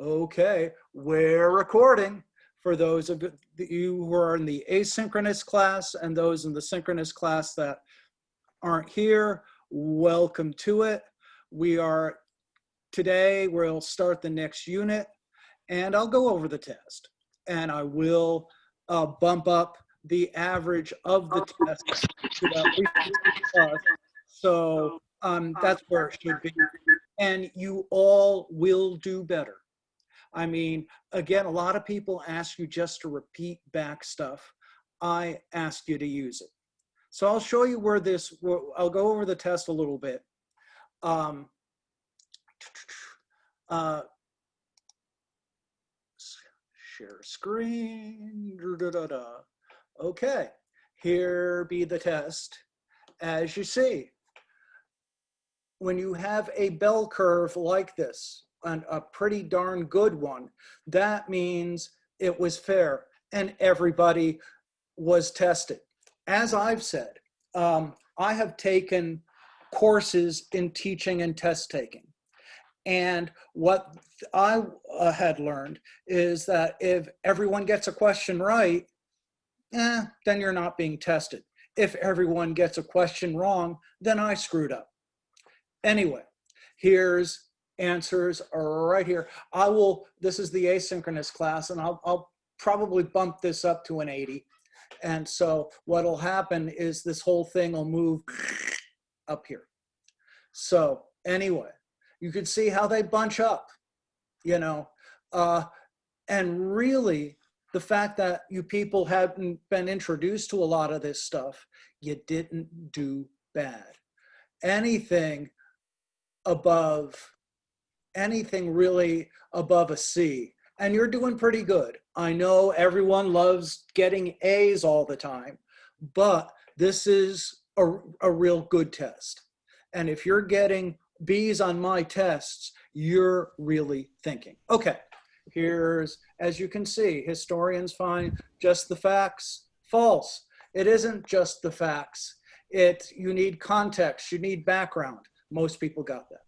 Okay, we're recording. For those of you who are in the asynchronous class and those in the synchronous class that aren't here, welcome to it. Today we'll start the next unit and I'll go over the test and I will bump up the average of the test to at least plus. So that's where it should be. And you all will do better. I mean, again, a lot of people ask you just to repeat back stuff. I ask you to use it. So I'll show you I'll go over the test a little bit. Share screen. Okay, here be the test. As you see, when you have a bell curve like this, and a pretty darn good one, that means it was fair and everybody was tested. As I've said, I have taken courses in teaching and test taking. And what I had learned is that if everyone gets a question right, then you're not being tested. If everyone gets a question wrong, then I screwed up. Anyway, here's answers are right here. This is the asynchronous class, and I'll probably bump this up to an 80. And so what'll happen is this whole thing will move up here. So anyway, you can see how they bunch up, you know, and really the fact that you people hadn't been introduced to a lot of this stuff, you didn't do bad. Anything really above a C, and you're doing pretty good. I know everyone loves getting A's all the time, but this is a real good test. And if you're getting B's on my tests, you're really thinking. Okay, as you can see, historians find just the facts false. It isn't just the facts. You need context, you need background. Most people got that.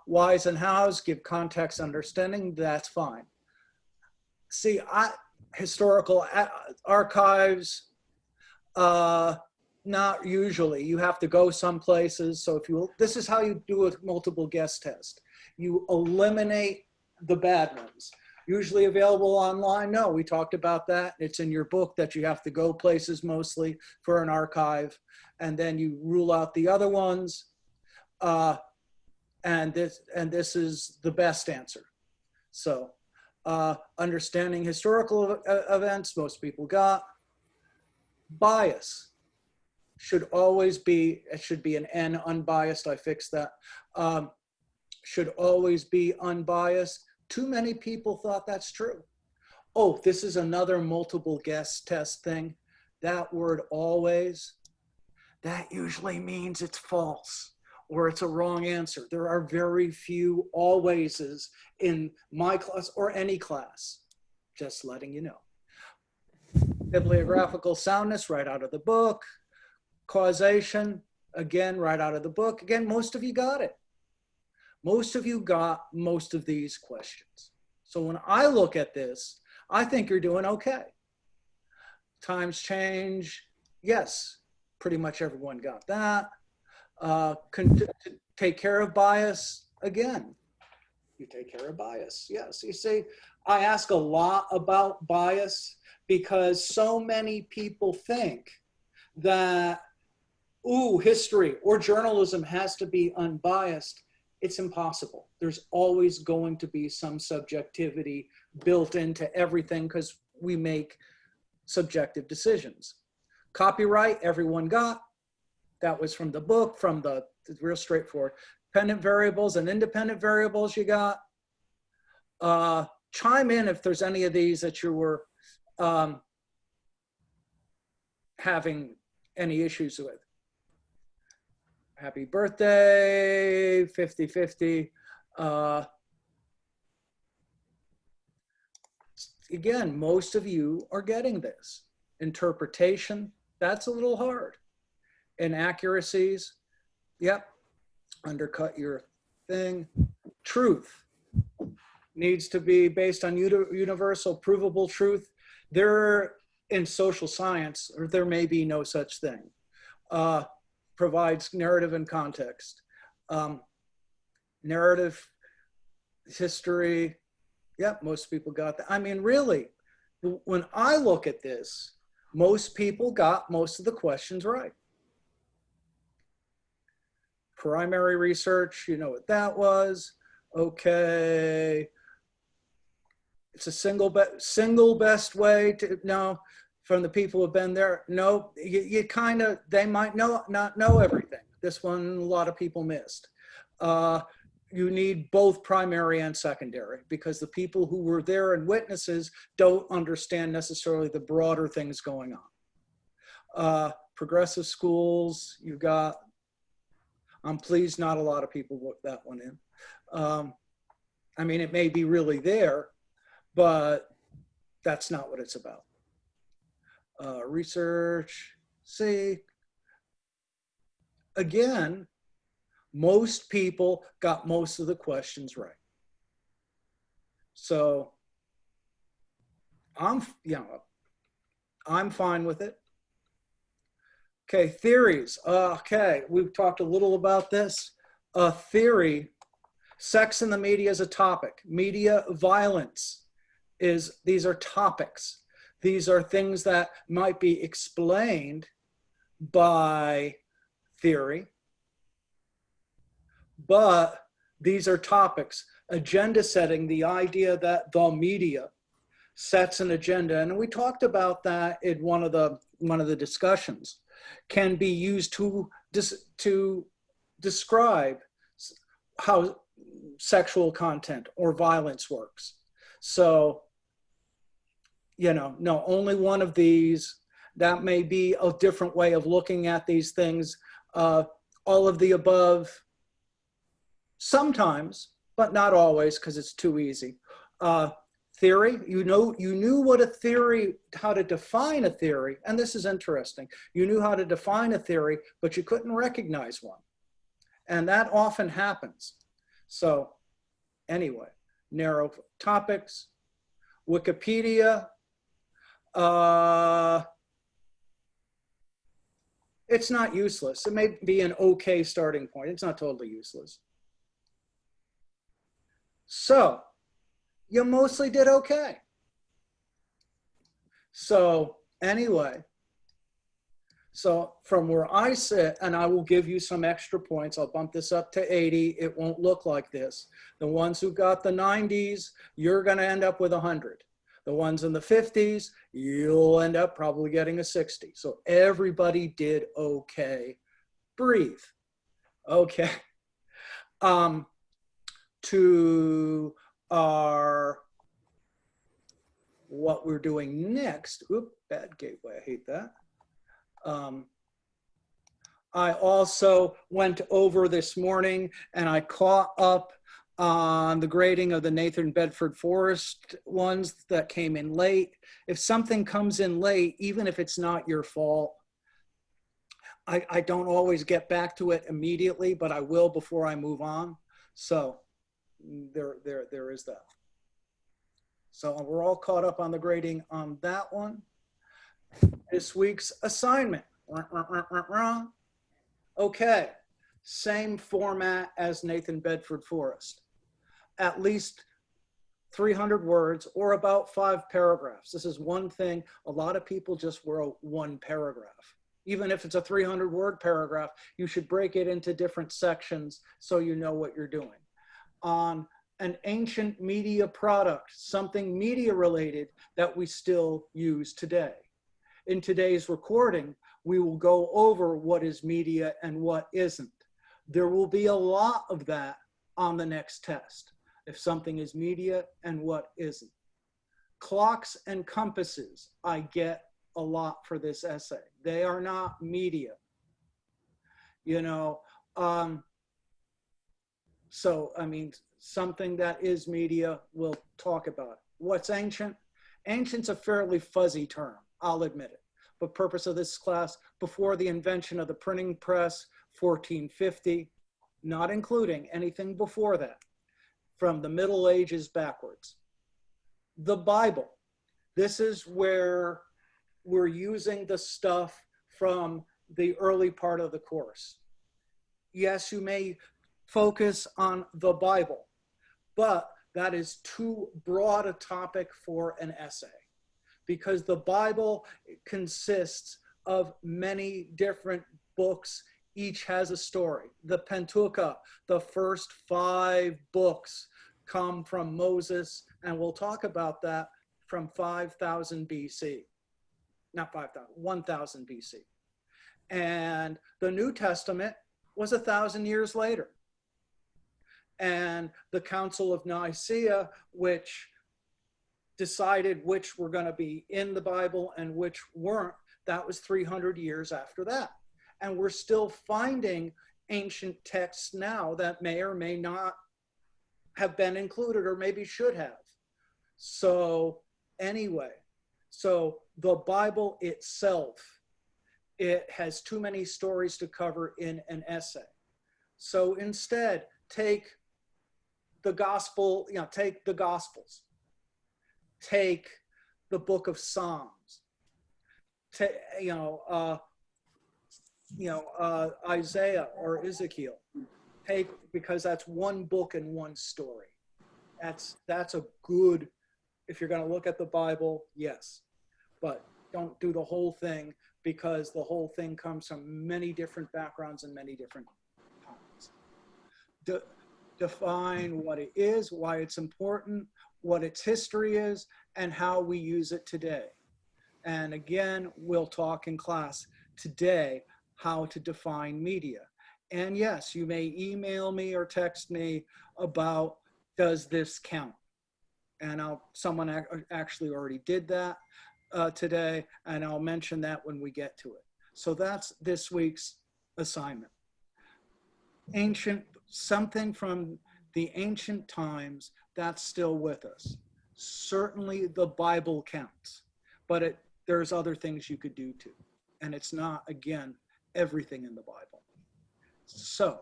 Whys and hows give context understanding, that's fine. See, historical archives, not usually. You have to go some places. So this is how you do a multiple guess test. You eliminate the bad ones. Usually available online. No, we talked about that. It's in your book that you have to go places mostly for an archive. And then you rule out the other ones. And this is the best answer. So understanding historical events, most people got. Bias should always be, it should be an N, unbiased, I fixed that. Should always be unbiased. Too many people thought that's true. Oh, this is another multiple guess test thing. That word always, that usually means it's false or it's a wrong answer. There are very few alwayses in my class or any class, just letting you know. Bibliographical soundness, right out of the book. Causation, again, right out of the book. Again, most of you got it. Most of you got most of these questions. So when I look at this, I think you're doing okay. Times change, yes, pretty much everyone got that. Take care of bias, again, you take care of bias. Yes, you see, I ask a lot about bias because so many people think that, history or journalism has to be unbiased. It's impossible. There's always going to be some subjectivity built into everything because we make subjective decisions. Copyright, everyone got. That was from the book, it's real straightforward. Dependent variables and independent variables you got. Chime in if there's any of these that you were having any issues with. Happy birthday, 50-50. Again, most of you are getting this. Interpretation, that's a little hard. Inaccuracies, yep, undercut your thing. Truth, needs to be based on universal provable truth. There, in social science, or there may be no such thing. Provides narrative and context. Narrative, history, yeah, most people got that. I mean, really, when I look at this, most people got most of the questions right. Primary research, you know what that was. Okay. It's a single best way to, no, from the people who have been there, no, you kind of, they might not know everything. This one, a lot of people missed. You need both primary and secondary, because the people who were there and witnesses don't understand necessarily the broader things going on. Progressive schools, you got, I'm pleased not a lot of people put that one in. I mean, it may be really there, but that's not what it's about. Research, see, again, most people got most of the questions right. So I'm fine with it. Okay, theories. Okay, we've talked a little about this. Theory, sex in the media is a topic. Media violence is, these are topics. These are things that might be explained by theory, but these are topics. Agenda setting, the idea that the media sets an agenda, and we talked about that in one of the discussions, can be used to describe how sexual content or violence works. So, you know, no, only one of these. That may be a different way of looking at these things. All of the above, sometimes, but not always, because it's too easy. Theory, you knew what a theory, how to define a theory, and this is interesting. You knew how to define a theory, but you couldn't recognize one. And that often happens. So anyway, narrow topics. Wikipedia, it's not useless. It may be an okay starting point. It's not totally useless. So you mostly did okay. So anyway, so from where I sit, and I will give you some extra points, I'll bump this up to 80. It won't look like this. The ones who got the 90s, you're going to end up with 100. The ones in the 50s, you'll end up probably getting a 60. So everybody did okay. Breathe. Okay. To our, what we're doing next. Oop, bad gateway, I hate that. I also went over this morning and I caught up on the grading of the Nathan Bedford Forrest ones that came in late. If something comes in late, even if it's not your fault, I don't always get back to it immediately, but I will before I move on. So there is that. So we're all caught up on the grading on that one. This week's assignment. Okay, same format as Nathan Bedford Forrest. At least 300 words or about 5 paragraphs. This is one thing. A lot of people just wrote one paragraph. Even if it's a 300-word paragraph, you should break it into different sections so you know what you're doing. On an ancient media product, something media related that we still use today. In today's recording, we will go over what is media and what isn't. There will be a lot of that on the next test, if something is media and what isn't. Clocks and compasses, I get a lot for this essay. They are not media. You know, so, I mean, something that is media, we'll talk about. What's ancient? Ancient's a fairly fuzzy term, I'll admit it. But purpose of this class, before the invention of the printing press, 1450, not including anything before that. from the Middle Ages backwards. The Bible. This is where we're using the stuff from the early part of the course. Yes, you may focus on the Bible, but that is too broad a topic for an essay, because the Bible consists of many different books. Each has a story. The Pentateuch, the first 5 books, come from Moses, and we'll talk about that from 5000 BC. Not 5,000, 1000 BC. And the New Testament was 1,000 years later. And the Council of Nicaea, which decided which were going to be in the Bible and which weren't, that was 300 years after that. And we're still finding ancient texts now that may or may not have been included, or maybe should have. So anyway, so the Bible itself, it has too many stories to cover in an essay. So instead, take the gospel, take the Gospels, take the book of Psalms, Isaiah or Ezekiel, because that's one book and one story. That's a good, if you're going to look at the Bible, yes, but don't do the whole thing, because the whole thing comes from many different backgrounds and many different times. Define what it is, why it's important, what its history is, and how we use it today. And again, we'll talk in class today how to define media. And yes, you may email me or text me about, does this count? And someone actually already did that today, and I'll mention that when we get to it. So that's this week's assignment. Something from the ancient times that's still with us. Certainly the Bible counts, but there's other things you could do too. And it's not, again, everything in the Bible. So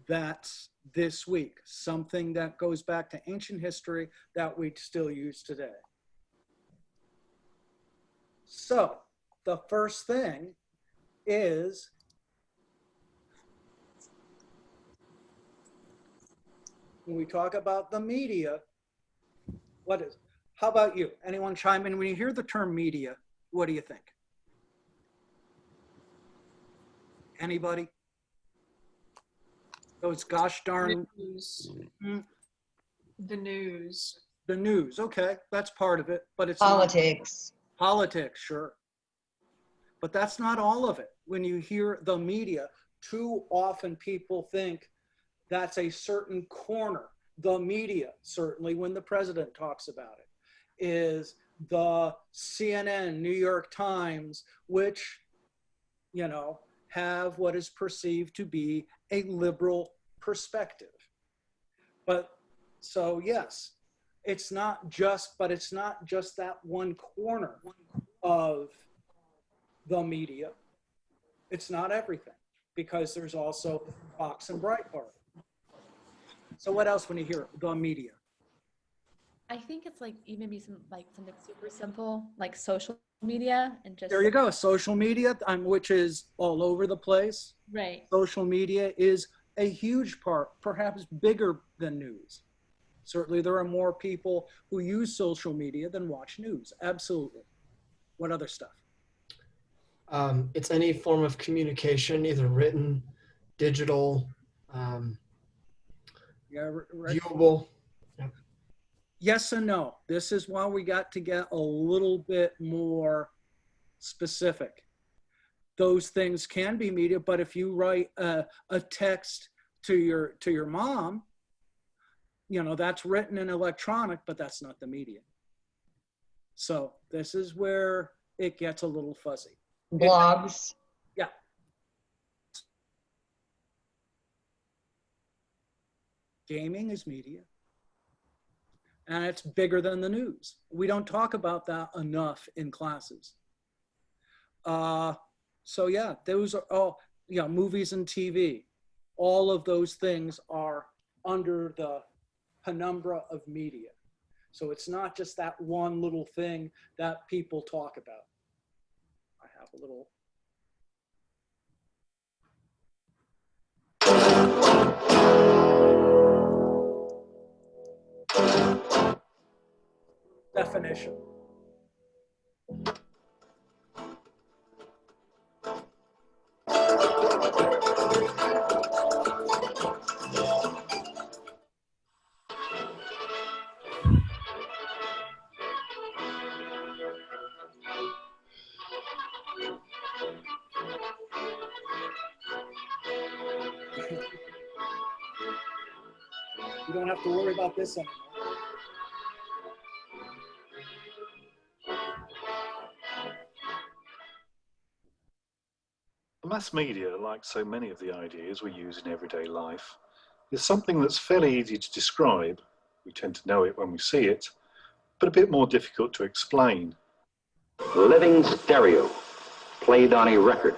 that's this week, something that goes back to ancient history that we still use today. So the first thing is, when we talk about the media, how about you? Anyone chime in? When you hear the term media, what do you think? Anybody? Those gosh darn... News. Hmm? The news. The news, okay, that's part of it, but it's Politics. not. Politics, sure. But that's not all of it. When you hear the media, too often people think that's a certain corner. The media, certainly when the president talks about it, is the CNN, New York Times, which, have what is perceived to be a liberal perspective. But so yes, it's not just that one corner of the media. It's not everything, because there's also Fox and Breitbart. So what else when you hear the media? I think it's maybe something super simple, like social media, and just... There you go, social media, which is all over the place. Right. Social media is a huge part, perhaps bigger than news. Certainly there are more people who use social media than watch news, absolutely. What other stuff? It's any form of communication, either written, digital, viewable. Yep. Yes and no. This is why we got to get a little bit more specific. Those things can be media, but if you write a text to your mom, that's written in electronic, but that's not the media. So this is where it gets a little fuzzy. Blogs. Yeah. Gaming is media. And it's bigger than the news. We don't talk about that enough in classes. So yeah, those are all, movies and TV. All of those things are under the penumbra of media. So it's not just that one little thing that people talk about. I have a little. Definition. You don't have to worry about this anymore. The mass media, like so many of the ideas we use in everyday life, is something that's fairly easy to describe. We tend to know it when we see it, but a bit more difficult to explain. Living stereo, played on a record,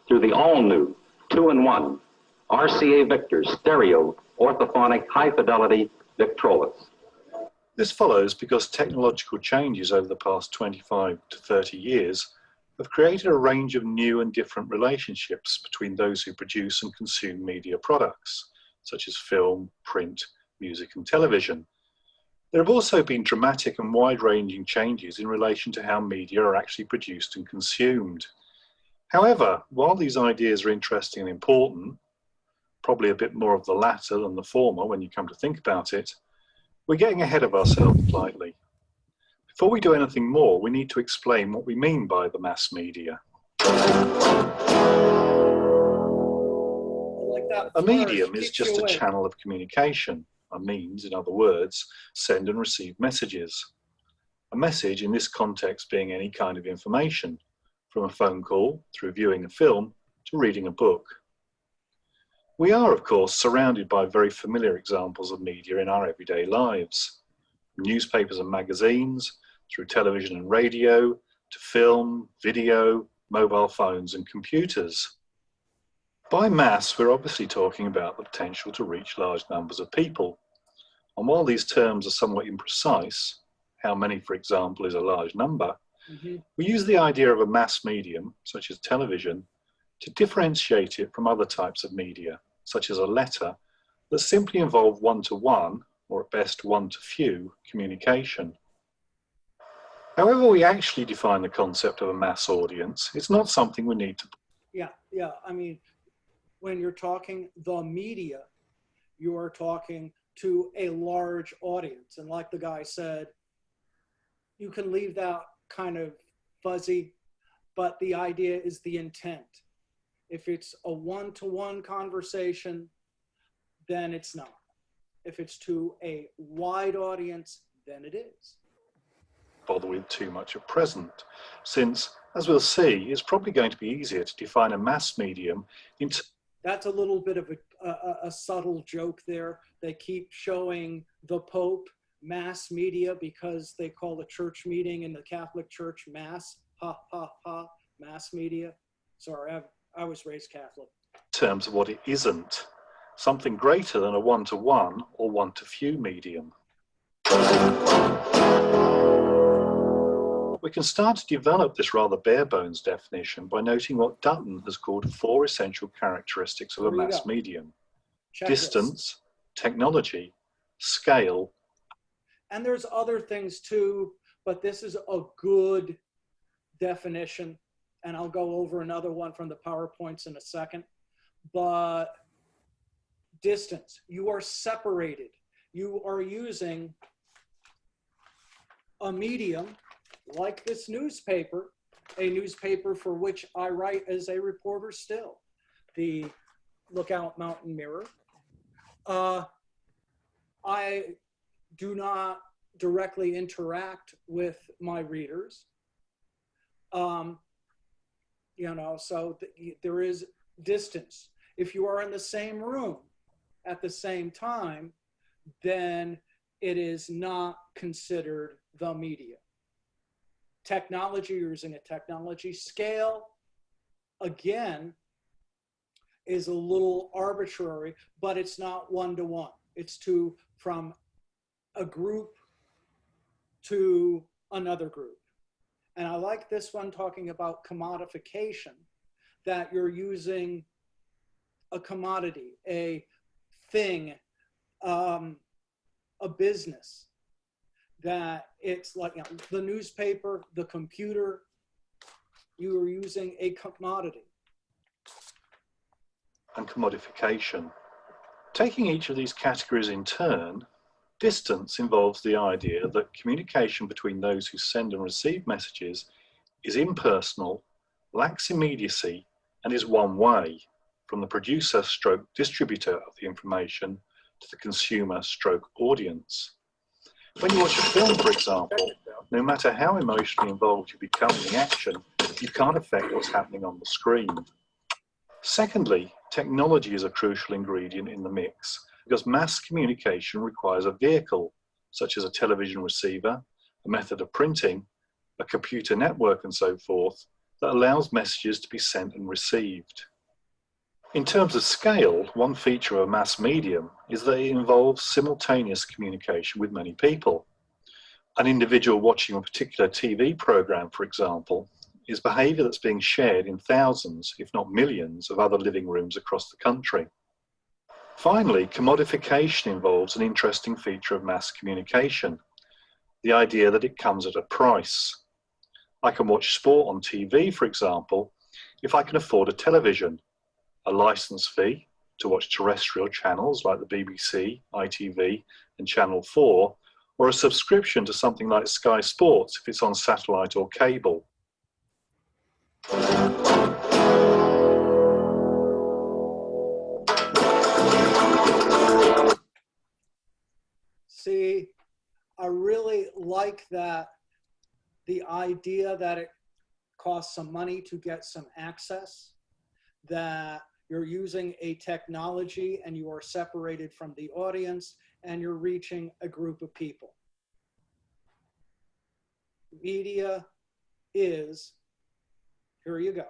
through the all-new 2-in-1 RCA Victor stereo orthophonic high-fidelity Victrolas. This follows because technological changes over the past 25 to 30 years have created a range of new and different relationships between those who produce and consume media products, such as film, print, music and television. There have also been dramatic and wide-ranging changes in relation to how media are actually produced and consumed. However, while these ideas are interesting and important, probably a bit more of the latter than the former when you come to think about it, we're getting ahead of ourselves slightly. Before we do anything more, we need to explain what we mean by the mass media. A medium is just a channel of communication, a means, in other words, send and receive messages. A message in this context being any kind of information, from a phone call, through viewing a film, to reading a book. We are, of course, surrounded by very familiar examples of media in our everyday lives. From newspapers and magazines, through television and radio, to film, video, mobile phones and computers. By mass, we're obviously talking about the potential to reach large numbers of people. And while these terms are somewhat imprecise, how many, for example, is a large number, we use the idea of a mass medium, such as television, to differentiate it from other types of media, such as a letter, that simply involve one-to-one, or at best one-to-few, communication. However we actually define the concept of a mass audience, it's not something we need to... Yeah, I mean, when you're talking the media, you are talking to a large audience. And like the guy said, you can leave that kind of fuzzy, but the idea is the intent. If it's a one-to-one conversation, then it's not. If it's to a wide audience, then it is. Bother with too much at present, since, as we'll see, it's probably going to be easier to define a mass medium into... That's a little bit of a subtle joke there. They keep showing the Pope mass media because they call the church meeting in the Catholic Church mass, ha, ha, ha, mass media. Sorry, I was raised Catholic. In terms of what it isn't, something greater than a one-to-one or one-to-few medium. We can start to develop this rather bare-bones definition by noting what Dutton has called 4 essential characteristics of a mass medium. Distance, technology, scale. And there's other things too, but this is a good definition. And I'll go over another one from the PowerPoints in a second. But distance, you are separated. You are using a medium like this newspaper, a newspaper for which I write as a reporter still, the Lookout Mountain Mirror. I do not directly interact with my readers. You know, so there is distance. If you are in the same room at the same time, then it is not considered the media. Technology, you're using a technology scale, again, is a little arbitrary, but it's not one-to-one. It's to from a group to another group. And I like this one talking about commodification, that you're using a commodity, a thing, a business, that it's like, you know, the newspaper, the computer, you are using a commodity. And commodification. Taking each of these categories in turn, distance involves the idea that communication between those who send and receive messages is impersonal, lacks immediacy, and is one way, from the producer stroke distributor of the information to the consumer stroke audience. When you watch a film, for example, no matter how emotionally involved you become in the action, you can't affect what's happening on the screen. Secondly, technology is a crucial ingredient in the mix because mass communication requires a vehicle, such as a television receiver, a method of printing, a computer network, and so forth, that allows messages to be sent and received. In terms of scale, one feature of a mass medium is that it involves simultaneous communication with many people. An individual watching a particular TV program, for example, is behavior that's being shared in thousands, if not millions, of other living rooms across the country. Finally, commodification involves an interesting feature of mass communication, the idea that it comes at a price. I can watch sport on TV, for example, if I can afford a television, a license fee to watch terrestrial channels like the BBC, ITV, and Channel 4, or a subscription to something like Sky Sports if it's on satellite or cable. See, I really like that, the idea that it costs some money to get some access, that you're using a technology and you are separated from the audience and you're reaching a group of people. Media is, here you go,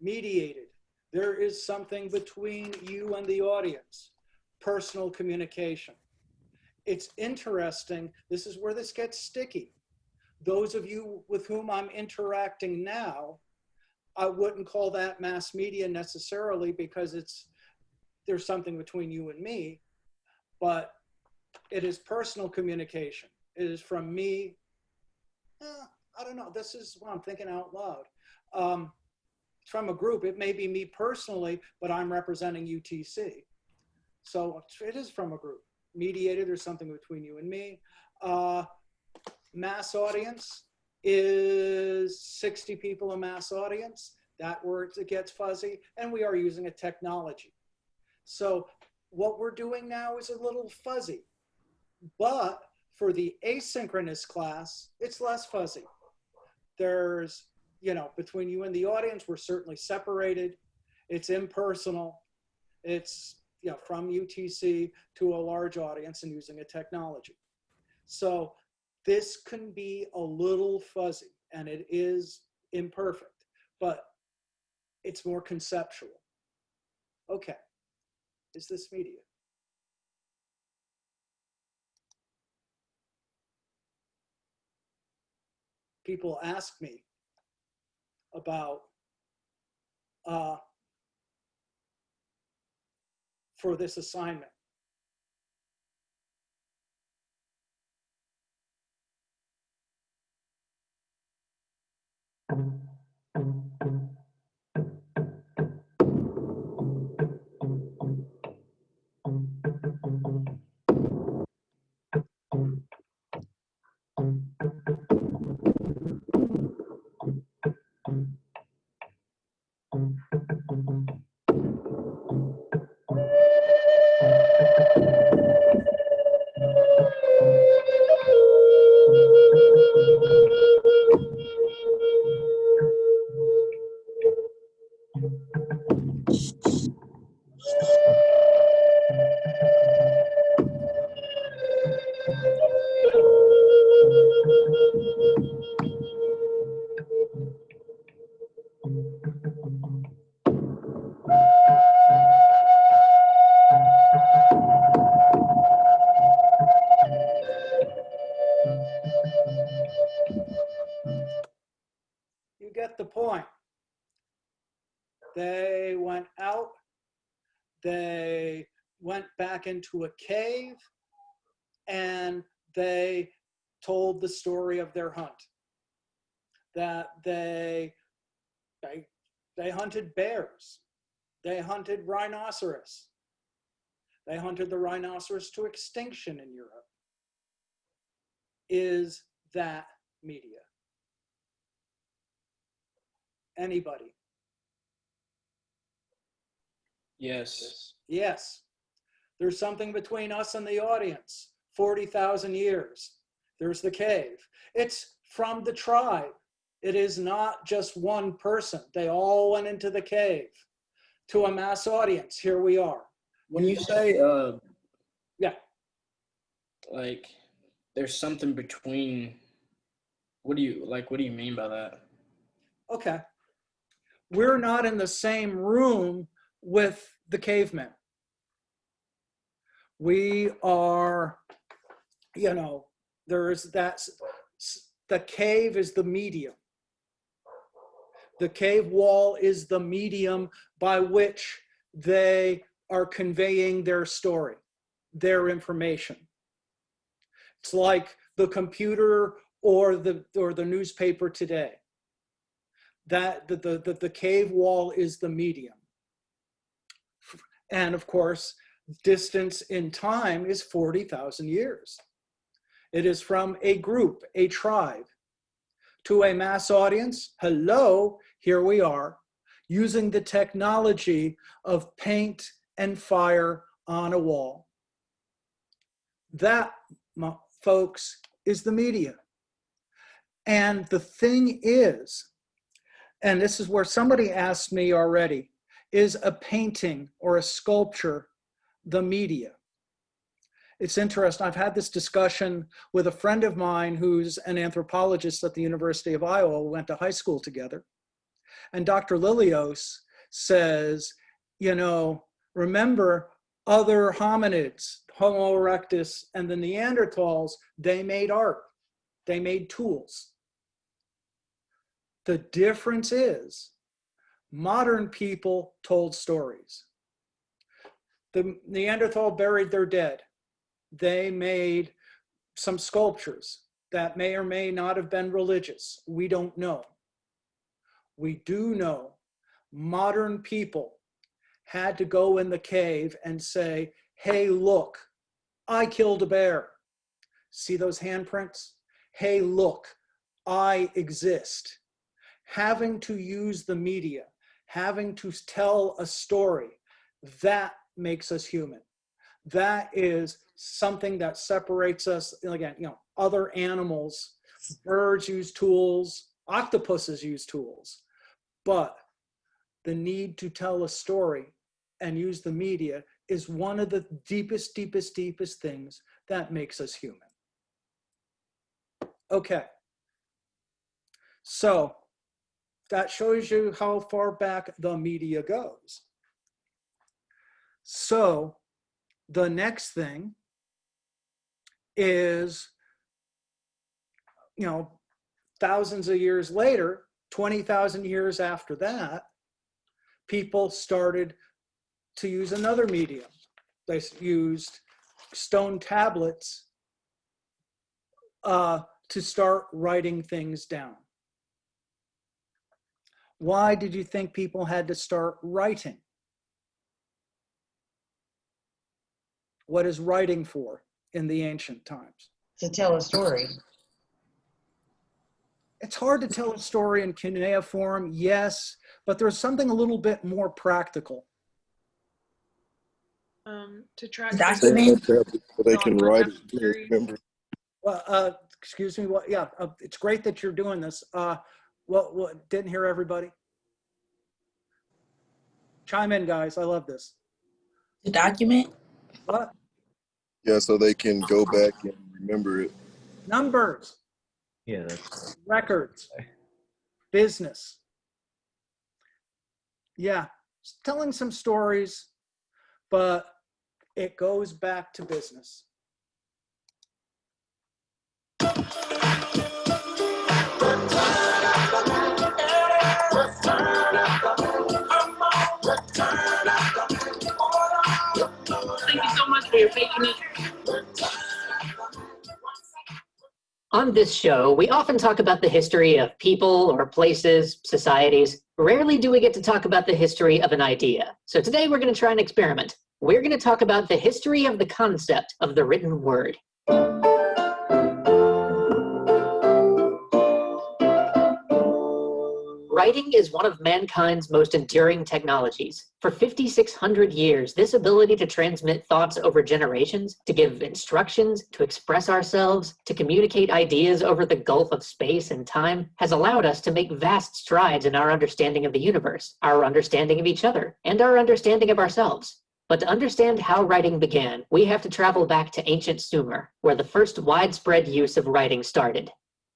mediated. There is something between you and the audience, personal communication. It's interesting, this is where this gets sticky. Those of you with whom I'm interacting now, I wouldn't call that mass media necessarily because there's something between you and me, but it is personal communication. It is from me, I don't know, this is what I'm thinking out loud. From a group, it may be me personally, but I'm representing UTC. So it is from a group. Mediated, there's something between you and me. Mass audience is 60 people a mass audience. That word, it gets fuzzy, and we are using a technology. So what we're doing now is a little fuzzy, but for the asynchronous class, it's less fuzzy. There's, you know, between you and the audience, we're certainly separated. It's impersonal. It's, you know, from UTC to a large audience and using a technology. So this can be a little fuzzy and it is imperfect, but it's more conceptual. Okay, is this media? People ask me about for this assignment. point. They went out, they went back into a cave, and they told the story of their hunt. That they hunted bears, they hunted rhinoceros, they hunted the rhinoceros to extinction in Europe. Is that media? Anybody? Yes. Yes. There's something between us and the audience. 40,000 years. There's the cave. It's from the tribe. It is not just one person. They all went into the cave to a mass audience. Here we are. When you say, Yeah. like, there's something between, what do you mean by that? Okay. We're not in the same room with the cavemen. We are, you know, there's that, the cave is the medium. The cave wall is the medium by which they are conveying their story, their information. It's like the computer or the newspaper today. That the cave wall is the medium. And of course, distance in time is 40,000 years. It is from a group, a tribe, to a mass audience. Hello, here we are, using the technology of paint and fire on a wall. That, folks, is the media. And the thing is, and this is where somebody asked me already, is a painting or a sculpture the media? It's interesting. I've had this discussion with a friend of mine who's an anthropologist at the University of Iowa. We went to high school together. And Dr. Lilios says, you know, remember other hominids, Homo erectus and the Neanderthals, they made art. They made tools. The difference is modern people told stories. The Neanderthal buried their dead. They made some sculptures that may or may not have been religious. We don't know. We do know modern people had to go in the cave and say, hey, look, I killed a bear. See those handprints? Hey, look, I exist. Having to use the media, having to tell a story, that makes us human. That is something that separates us. Again, you know, other animals, birds use tools, octopuses use tools, but the need to tell a story and use the media is one of the deepest things that makes us human. Okay. So that shows you how far back the media goes. So the next thing is, you know, thousands of years later, 20,000 years after that, people started to use another medium. They used stone tablets to start writing things down. Why did you think people had to start writing? What is writing for in the ancient times? To tell a story. It's hard to tell a story in cuneiform, yes, but there's something a little bit more practical. To track Document. So they can write it and remember. Well, excuse me. What? Yeah, it's great that you're doing this. Well, didn't hear everybody. Chime in, guys. I love this. To document. What? Yeah, so they can go back and remember it. Numbers. Yeah, that's Records. Business. Yeah, telling some stories, but it goes back to business. On this show, we often talk about the history of people or places, societies. Rarely do we get to talk about the history of an idea. So today we're going to try an experiment. We're going to talk about the history of the concept of the written word. Writing is one of mankind's most enduring technologies. For 5,600 years, this ability to transmit thoughts over generations, to give instructions, to express ourselves, to communicate ideas over the gulf of space and time, has allowed us to make vast strides in our understanding of the universe, our understanding of each other, and our understanding of ourselves. But to understand how writing began, we have to travel back to ancient Sumer, where the first widespread use of writing started.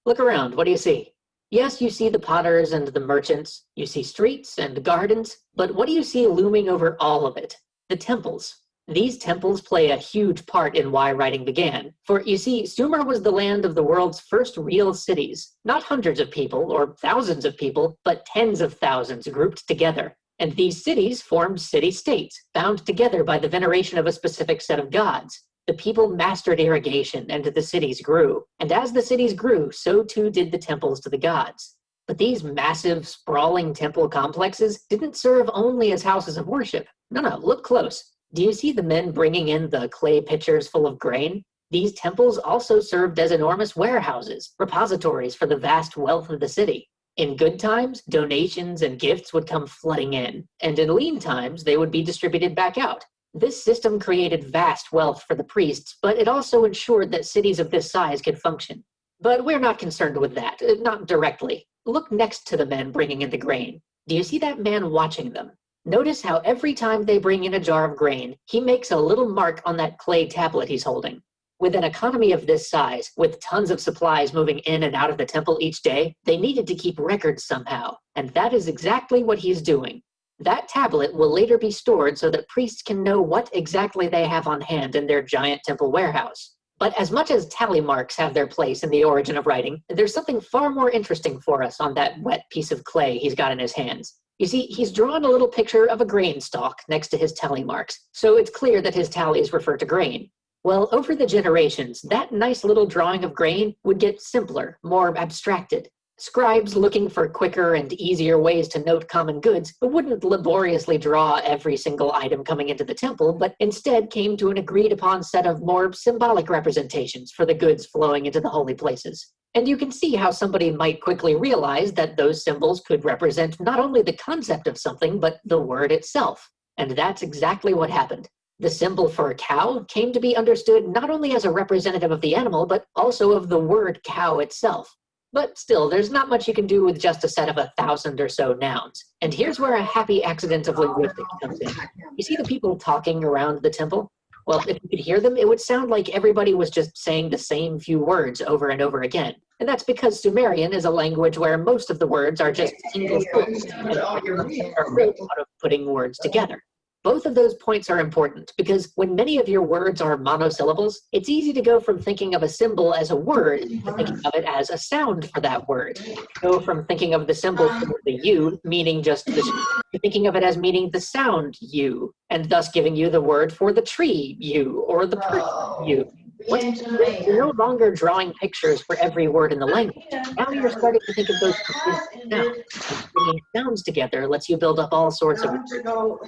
Look around, what do you see? Yes, you see the potters and the merchants, you see streets and gardens, but what do you see looming over all of it? The temples. These temples play a huge part in why writing began. For you see, Sumer was the land of the world's first real cities. Not hundreds of people or thousands of people, but tens of thousands grouped together. And these cities formed city-states, bound together by the veneration of a specific set of gods. The people mastered irrigation, and the cities grew. And as the cities grew, so too did the temples to the gods. But these massive, sprawling temple complexes didn't serve only as houses of worship. No, look close. Do you see the men bringing in the clay pitchers full of grain? These temples also served as enormous warehouses, repositories for the vast wealth of the city. In good times, donations and gifts would come flooding in, and in lean times, they would be distributed back out. This system created vast wealth for the priests, but it also ensured that cities of this size could function. But we're not concerned with that, not directly. Look next to the men bringing in the grain. Do you see that man watching them? Notice how every time they bring in a jar of grain, he makes a little mark on that clay tablet he's holding. With an economy of this size, with tons of supplies moving in and out of the temple each day, they needed to keep records somehow, and that is exactly what he's doing. That tablet will later be stored so that priests can know what exactly they have on hand in their giant temple warehouse. But as much as tally marks have their place in the origin of writing, there's something far more interesting for us on that wet piece of clay he's got in his hands. You see, he's drawn a little picture of a grain stalk next to his tally marks, so it's clear that his tallies refer to grain. Well, over the generations, that nice little drawing of grain would get simpler, more abstracted. Scribes looking for quicker and easier ways to note common goods wouldn't laboriously draw every single item coming into the temple, but instead came to an agreed-upon set of more symbolic representations for the goods flowing into the holy places. And you can see how somebody might quickly realize that those symbols could represent not only the concept of something, but the word itself. And that's exactly what happened. The symbol for a cow came to be understood not only as a representative of the animal, but also of the word cow itself. But still, there's not much you can do with just a set of 1,000 or so nouns. And here's where a happy accident of linguistics comes in. You see the people talking around the temple? Well, if you could hear them, it would sound like everybody was just saying the same few words over and over again. And that's because Sumerian is a language where most of the words are just single syllables and are built out of putting words together. Both of those points are important because when many of your words are monosyllables, it's easy to go from thinking of a symbol as a word to thinking of it as a sound for that word. Go from thinking of the symbol for the U, meaning just the to thinking of it as meaning the sound U, and thus giving you the word for the tree U or the person U. Once you're no longer drawing pictures for every word in the language. Now you're starting to think of those sounds. And bringing sounds together lets you build up all sorts of words.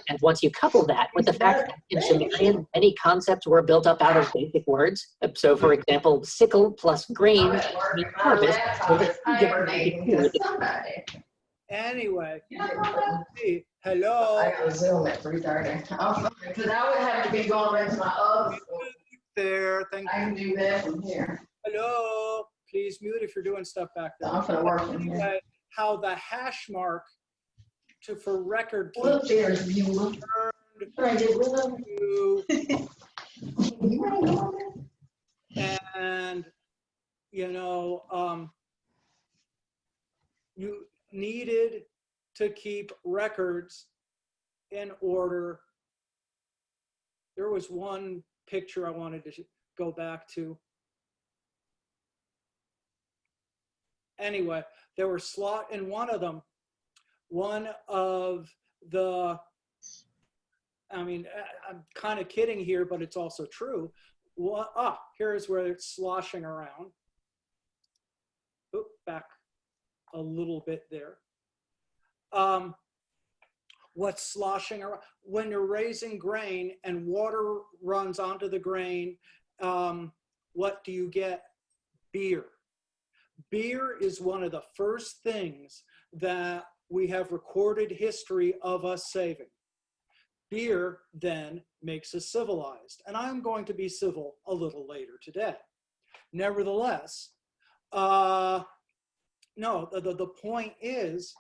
And once you couple that with the fact that in Sumerian, many concepts were built up out of basic words. So, for example, sickle plus grain means harvest. Anyway, hey, hello. I got a Zoom at 3:30. Because I would have to be going right to my other school. There, thank I can do that from here. Hello. Please mute if you're doing stuff back there. I'm gonna work from here. Anyway, how the hash mark for record Look, there's Beulah. and you needed to keep records in order. There was one picture I wanted to go back to. Anyway, there were in one of them, one of the I mean, I'm kind of kidding here, but it's also true. Here's where it's sloshing around. Oop, back a little bit there. What's sloshing around? When you're raising grain and water runs onto the grain, what do you get? Beer. Beer is one of the first things that we have recorded history of us saving. Beer then makes us civilized. And I'm going to be civil a little later today. Nevertheless, no, the point is,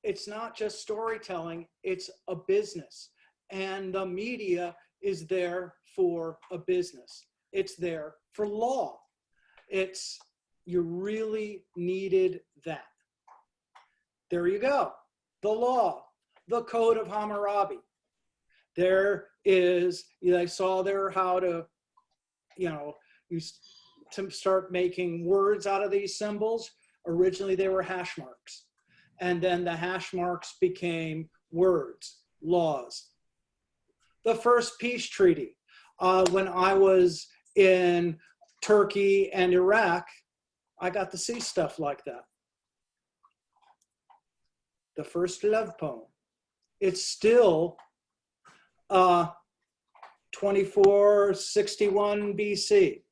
it's not just storytelling, it's a business. And the media is there for a business. It's there for law. You really needed that. There you go. The law, the Code of Hammurabi. There is, I saw there how to, to start making words out of these symbols. Originally, they were hash marks. And then the hash marks became words, laws. The first peace treaty. When I was in Turkey and Iraq, I got to see stuff like that. The first love poem. It's still 2461 BC.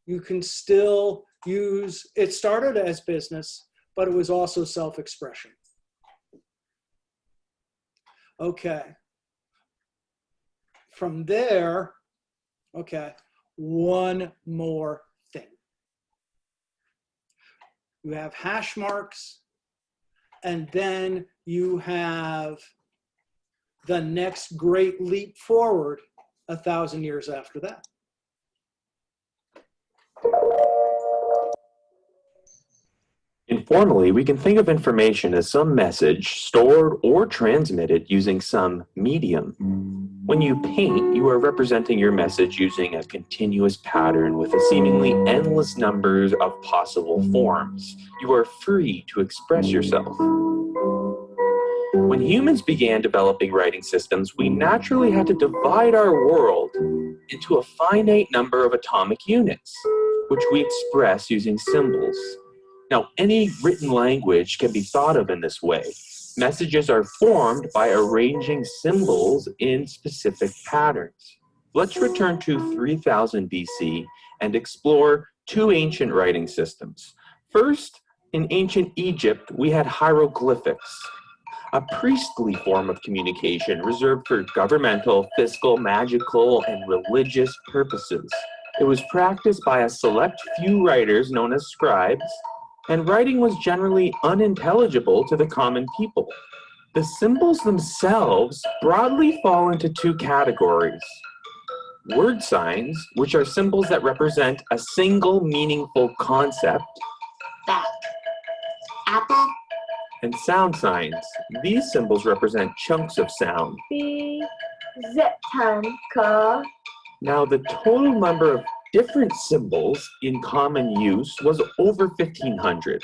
You can still use, it started as business, but it was also self-expression. Okay. From there, okay, one more thing. You have hash marks, and then you have the next great leap forward 1,000 years after that. Informally, we can think of information as some message stored or transmitted using some medium. When you paint, you are representing your message using a continuous pattern with a seemingly endless number of possible forms. You are free to express yourself. When humans began developing writing systems, we naturally had to divide our world into a finite number of atomic units, which we express using symbols. Now, any written language can be thought of in this way. Messages are formed by arranging symbols in specific patterns. Let's return to 3000 BC and explore two ancient writing systems. First, in ancient Egypt, we had hieroglyphics, a priestly form of communication reserved for governmental, fiscal, magical, and religious purposes. It was practiced by a select few writers known as scribes, and writing was generally unintelligible to the common people. The symbols themselves broadly fall into two categories. Word signs, which are symbols that represent a single meaningful concept. Bat. Apple. And sound signs. These symbols represent chunks of sound. Now, the total number of different symbols in common use was over 1,500.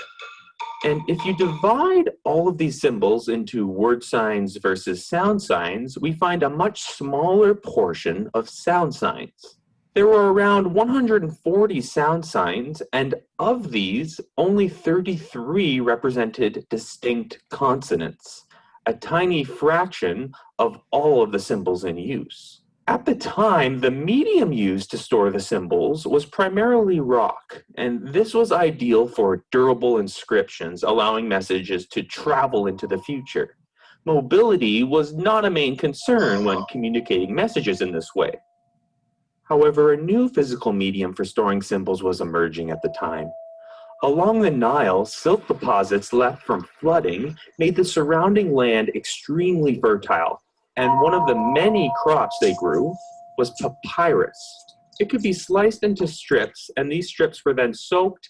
And if you divide all of these symbols into word signs versus sound signs, we find a much smaller portion of sound signs. There were around 140 sound signs, and of these, only 33 represented distinct consonants, a tiny fraction of all of the symbols in use. At the time, the medium used to store the symbols was primarily rock, and this was ideal for durable inscriptions, allowing messages to travel into the future. Mobility was not a main concern when communicating messages in this way. However, a new physical medium for storing symbols was emerging at the time. Along the Nile, silt deposits left from flooding made the surrounding land extremely fertile, and one of the many crops they grew was papyrus. It could be sliced into strips, and these strips were then soaked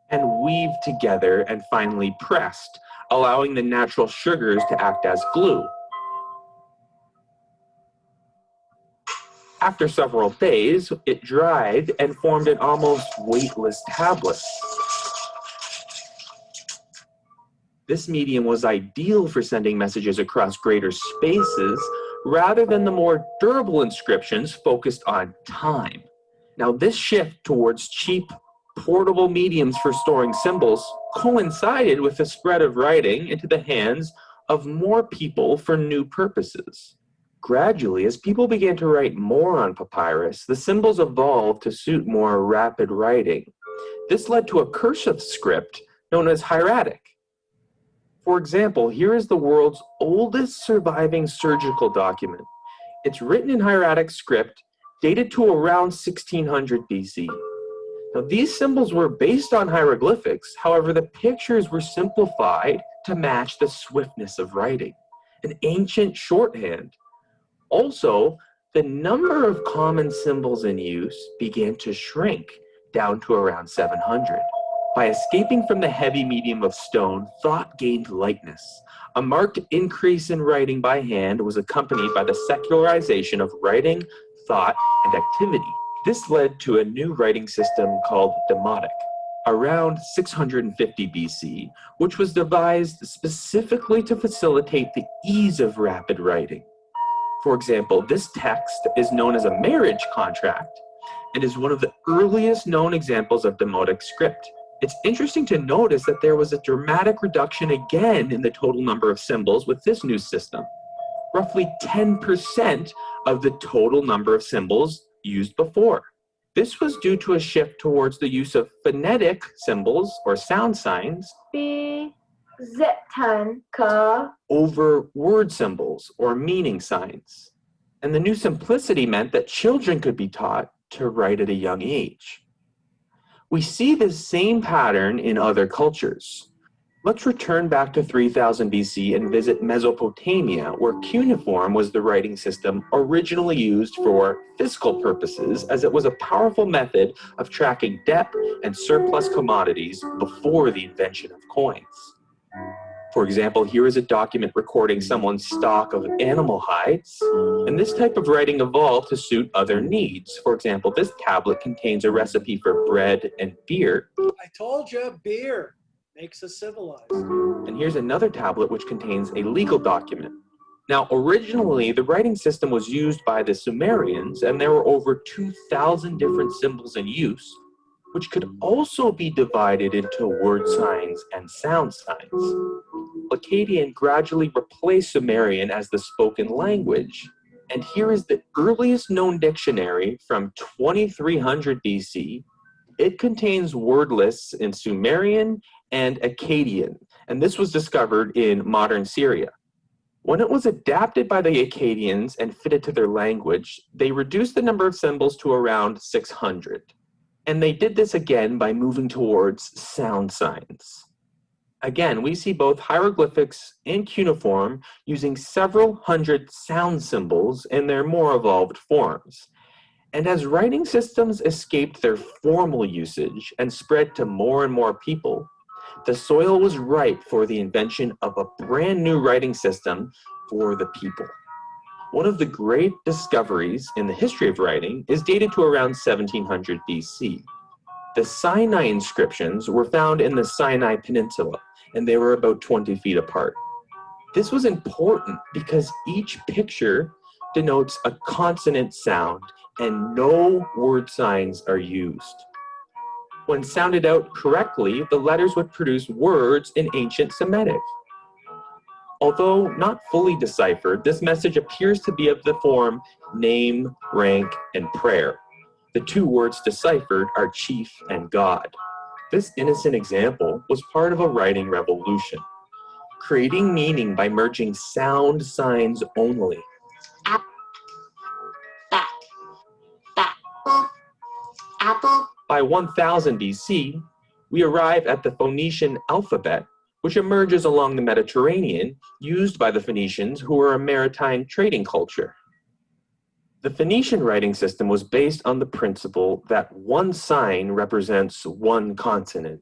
and weaved together and finally pressed, allowing the natural sugars to act as glue. After several days, it dried and formed an almost weightless tablet. This medium was ideal for sending messages across greater spaces rather than the more durable inscriptions focused on time. Now, this shift towards cheap, portable mediums for storing symbols coincided with the spread of writing into the hands of more people for new purposes. Gradually, as people began to write more on papyrus, the symbols evolved to suit more rapid writing. This led to a cursive script known as hieratic. For example, here is the world's oldest surviving surgical document. It's written in hieratic script, dated to around 1600 BC. Now, these symbols were based on hieroglyphics, however, the pictures were simplified to match the swiftness of writing, an ancient shorthand. Also, the number of common symbols in use began to shrink down to around 700. By escaping from the heavy medium of stone, thought gained lightness. A marked increase in writing by hand was accompanied by the secularization of writing, thought, and activity. This led to a new writing system called demotic, around 650 BC, which was devised specifically to facilitate the ease of rapid writing. For example, this text is known as a marriage contract and is one of the earliest known examples of demotic script. It's interesting to notice that there was a dramatic reduction again in the total number of symbols with this new system. Roughly 10% of the total number of symbols used before. This was due to a shift towards the use of phonetic symbols or sound signs over word symbols or meaning signs. And the new simplicity meant that children could be taught to write at a young age. We see this same pattern in other cultures. Let's return back to 3000 BC and visit Mesopotamia, where cuneiform was the writing system originally used for fiscal purposes, as it was a powerful method of tracking debt and surplus commodities before the invention of coins. For example, here is a document recording someone's stock of animal hides, and this type of writing evolved to suit other needs. For example, this tablet contains a recipe for bread and beer. I told you, beer makes us civilized. And here's another tablet which contains a legal document. Now, originally, the writing system was used by the Sumerians, and there were over 2,000 different symbols in use, which could also be divided into word signs and sound signs. Akkadian gradually replaced Sumerian as the spoken language. And here is the earliest known dictionary from 2300 BC. It contains word lists in Sumerian and Akkadian, and this was discovered in modern Syria. When it was adapted by the Akkadians and fitted to their language, they reduced the number of symbols to around 600. And they did this again by moving towards sound signs. Again, we see both hieroglyphics and cuneiform using several hundred sound symbols in their more evolved forms. And as writing systems escaped their formal usage and spread to more and more people, the soil was ripe for the invention of a brand new writing system for the people. One of the great discoveries in the history of writing is dated to around 1700 BC. The Sinai inscriptions were found in the Sinai Peninsula, and they were about 20 feet apart. This was important because each picture denotes a consonant sound, and no word signs are used. When sounded out correctly, the letters would produce words in ancient Semitic. Although not fully deciphered, this message appears to be of the form name, rank, and prayer. The two words deciphered are chief and God. This innocent example was part of a writing revolution, creating meaning by merging sound signs only. Apple. By 1000 BC, we arrive at the Phoenician alphabet, which emerges along the Mediterranean, used by the Phoenicians, who were a maritime trading culture. The Phoenician writing system was based on the principle that one sign represents one consonant,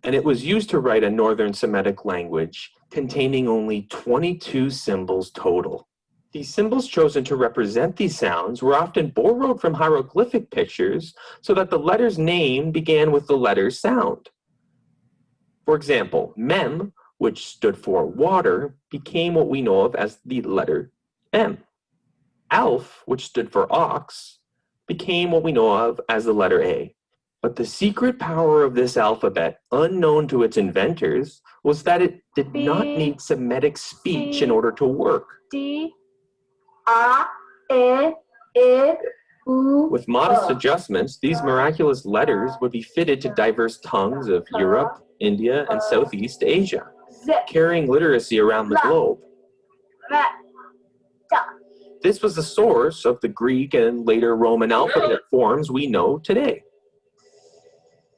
and it was used to write a Northern Semitic language containing only 22 symbols total. These symbols chosen to represent these sounds were often borrowed from hieroglyphic pictures so that the letter's name began with the letter's sound. For example, mem which stood for water, became what we know of as the letter M. Alf, which stood for ox, became what we know of as the letter A. But the secret power of this alphabet, unknown to its inventors, was that it did not need Semitic speech in order to work. D, A, E, I, U. With modest adjustments, these miraculous letters would be fitted to diverse tongues of Europe, India, and Southeast Asia, carrying literacy around the globe. This was the source of the Greek and later Roman alphabet forms we know today.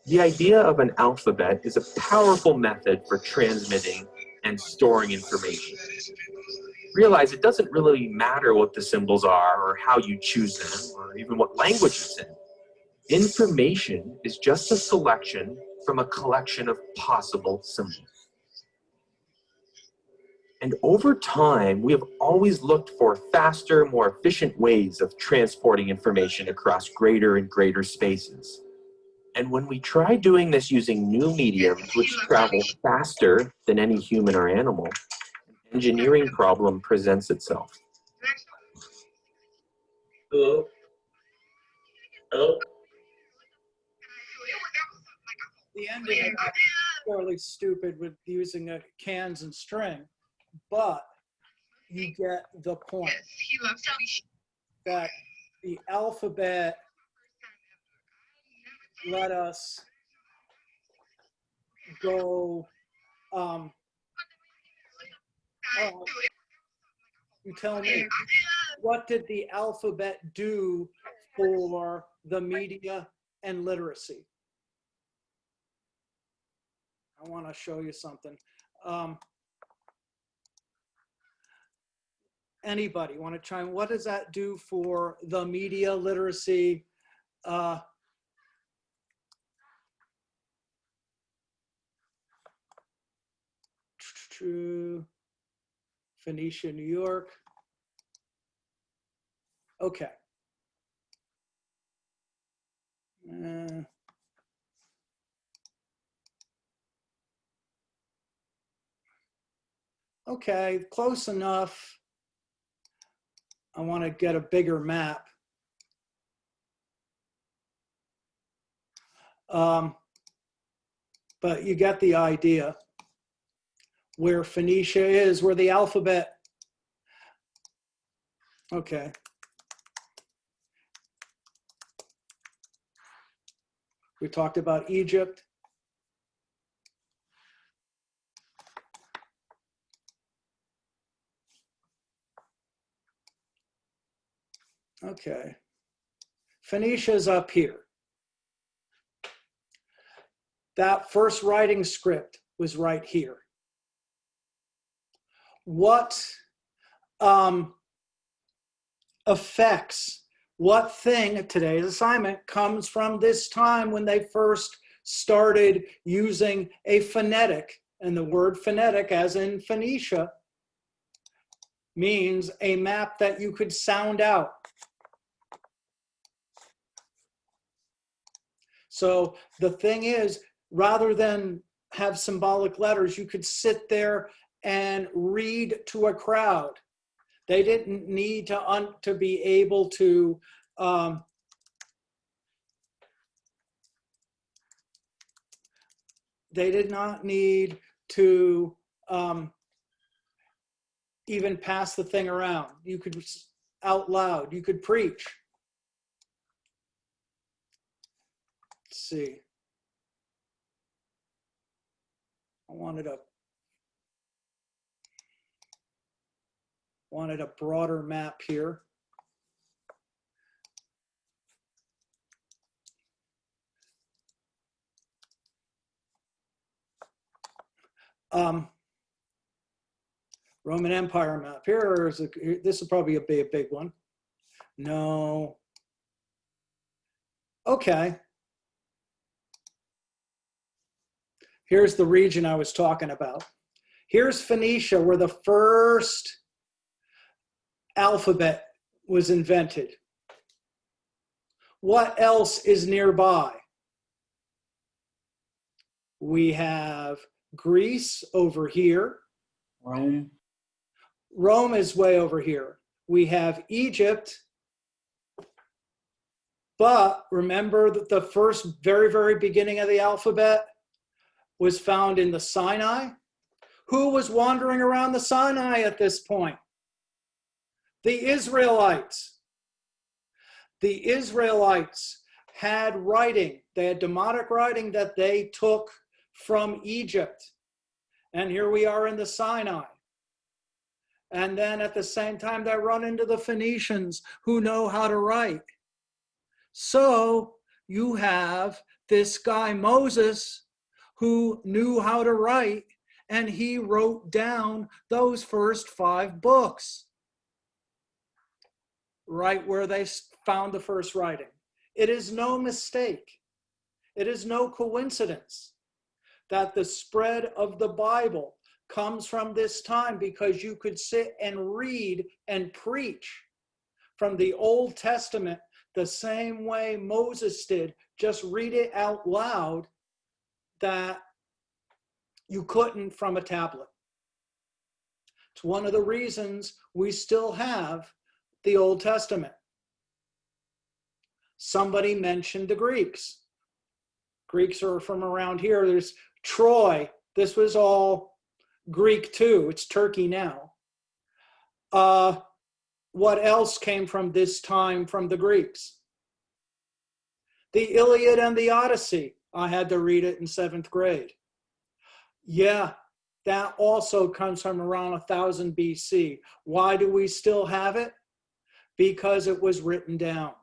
The idea of an alphabet is a powerful method for transmitting and storing information. Realize it doesn't really matter what the symbols are or how you choose them or even what language it's in. Information is just a selection from a collection of possible symbols. And over time, we have always looked for faster, more efficient ways of transporting information across greater and greater spaces. And when we try doing this using new mediums which travel faster than any human or animal, an engineering problem presents itself. Hello? Hello? The ending of that is fairly stupid with using cans and string, but you get the point that the alphabet let us go, you tell me, what did the alphabet do for the media and literacy? I want to show you something. Anybody want to chime? What does that do for the media literacy? Phoenicia, New York. Okay. Okay, close enough. I want to get a bigger map. But you get the idea where Phoenicia is, where the alphabet. Okay. We talked about Egypt. Okay. Phoenicia's up here. That first writing script was right here. What effects, what thing, today's assignment, comes from this time when they first started using a phonetic, and the word phonetic, as in Phoenicia, means a map that you could sound out. So the thing is, rather than have symbolic letters, you could sit there and read to a crowd. They didn't need to be able to they did not need to even pass the thing around. You could out loud, you could preach. Let's see. I wanted a broader map here. Roman Empire map. This will probably be a big one. No. Okay. Here's the region I was talking about. Here's Phoenicia, where the first alphabet was invented. What else is nearby? We have Greece over here. Rome. Rome is way over here. We have Egypt. But remember that the first very, very beginning of the alphabet was found in the Sinai. Who was wandering around the Sinai at this point? The Israelites. The Israelites had writing. They had Demotic writing that they took from Egypt. And here we are in the Sinai. And then at the same time, they run into the Phoenicians who know how to write. So you have this guy, Moses, who knew how to write, and he wrote down those first 5 books, right where they found the first writing. It is no mistake. It is no coincidence that the spread of the Bible comes from this time, because you could sit and read and preach from the Old Testament the same way Moses did, just read it out loud, that you couldn't from a tablet. It's one of the reasons we still have the Old Testament. Somebody mentioned the Greeks. Greeks are from around here. There's Troy. This was all Greek too. It's Turkey now. What else came from this time from the Greeks? The Iliad and the Odyssey. I had to read it in 7th grade. Yeah, that also comes from around 1000 BC. Why do we still have it? Because it was written down.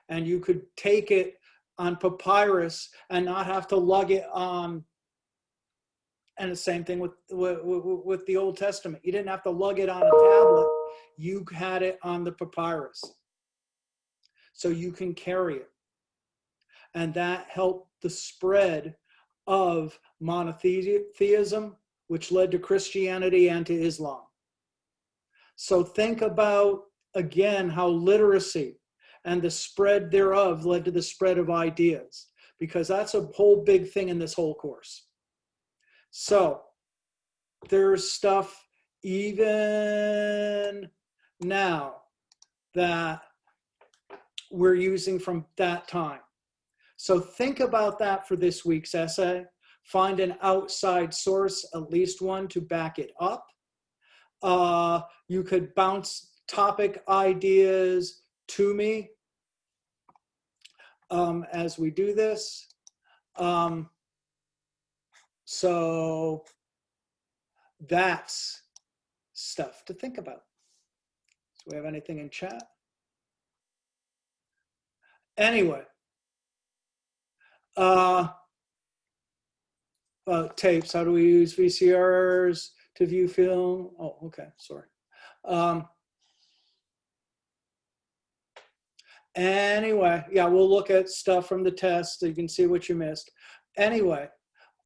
And you could take it on papyrus and not have to lug it on. And the same thing with the Old Testament. You didn't have to lug it on a tablet. You had it on the papyrus. So you can carry it. And that helped the spread of monotheism, which led to Christianity and to Islam. So think about, again, how literacy and the spread thereof led to the spread of ideas, because that's a whole big thing in this whole course. So there's stuff even now that we're using from that time. So think about that for this week's essay. Find an outside source, at least one, to back it up. You could bounce topic ideas to me as we do this. So that's stuff to think about. Do we have anything in chat? Anyway, tapes. How do we use VCRs to view film? Oh, okay, sorry. Anyway, yeah, we'll look at stuff from the test so you can see what you missed. Anyway,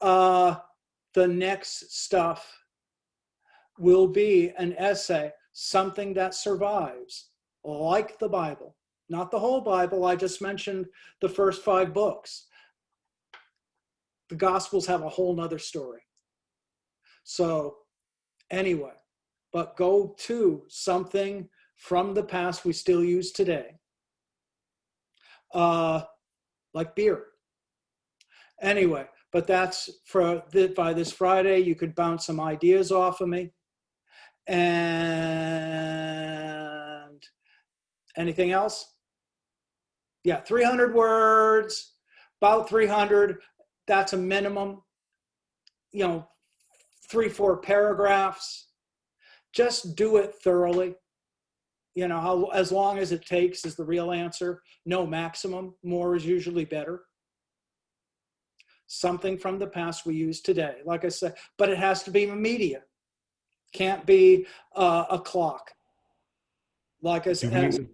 the next stuff will be an essay, something that survives, like the Bible. Not the whole Bible, I just mentioned the first 5 books. The Gospels have a whole nother story. So anyway, but go to something from the past we still use today, like beer. Anyway, but that's by this Friday. You could bounce some ideas off of me. And anything else? Yeah, 300 words, about 300. That's a minimum. 3-4 paragraphs. Just do it thoroughly. As long as it takes is the real answer. No maximum. More is usually better. Something from the past we use today, like I said, but it has to be media. Can't be a clock. Like I said.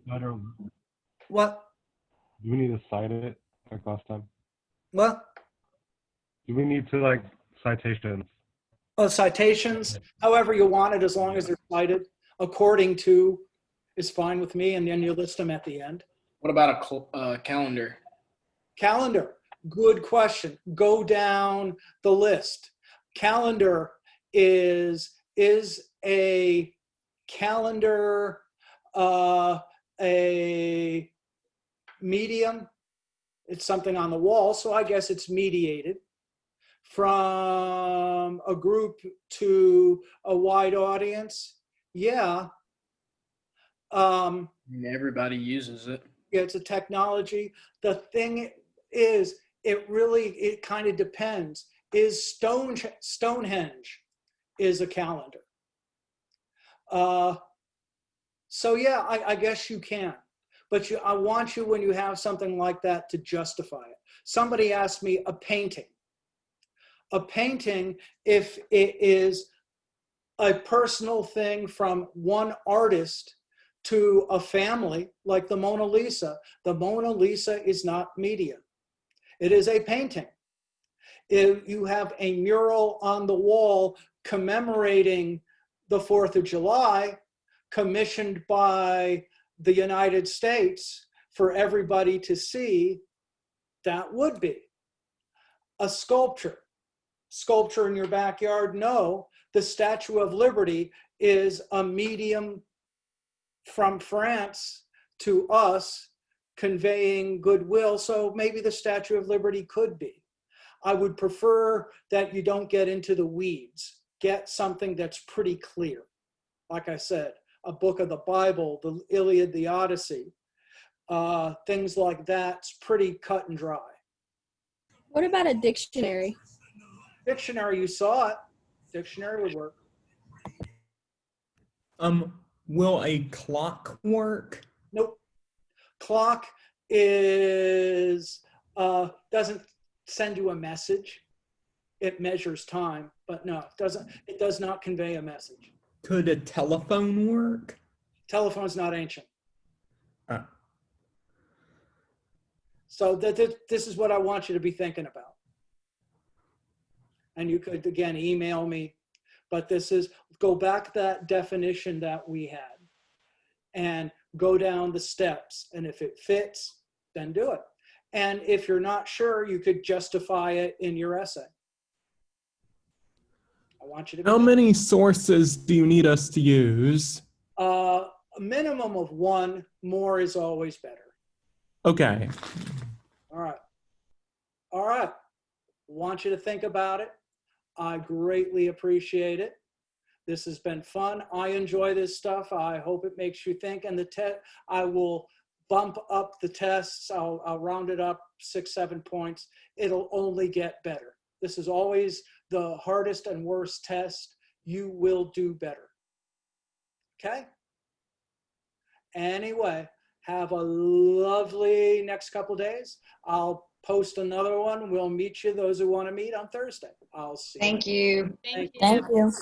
What? Do we need to cite it like last time? What? Do we need to citations? Citations, however you want it, as long as they're cited according to, is fine with me, and then you list them at the end. What about a calendar? Calendar. Good question. Go down the list. Calendar is a calendar a medium? It's something on the wall, so I guess it's mediated from a group to a wide audience. Yeah. Everybody uses it. Yeah, it's a technology. The thing is, it kind of depends. Is Stonehenge is a calendar. So yeah, I guess you can. But I want you, when you have something like that, to justify it. Somebody asked me a painting. A painting, if it is a personal thing from one artist to a family, like the Mona Lisa is not media. It is a painting. If you have a mural on the wall commemorating the 4th of July, commissioned by the United States for everybody to see, that would be a sculpture. Sculpture in your backyard? No. The Statue of Liberty is a medium from France to us, conveying goodwill. So maybe the Statue of Liberty could be. I would prefer that you don't get into the weeds. Get something that's pretty clear. Like I said, a book of the Bible, the Iliad, the Odyssey, things like that's pretty cut and dry. What about a dictionary? Dictionary, you saw it. Dictionary would work. Will a clock work? Nope. Clock is doesn't send you a message. It measures time, but no, it does not convey a message. Could a telephone work? Telephone's not ancient. So this is what I want you to be thinking about. And you could, again, email me, but go back to that definition that we had and go down the steps. And if it fits, then do it. And if you're not sure, you could justify it in your essay. I want you to. How many sources do you need us to use? A minimum of one. More is always better. Okay. All right. All right. Want you to think about it. I greatly appreciate it. This has been fun. I enjoy this stuff. I hope it makes you think. And I will bump up the tests. I'll round it up 6-7 points. It'll only get better. This is always the hardest and worst test. You will do better. Okay? Anyway, have a lovely next couple of days. I'll post another one. We'll meet you, those who want to meet, on Thursday. I'll see you. Thank you. Thank you. Thank you.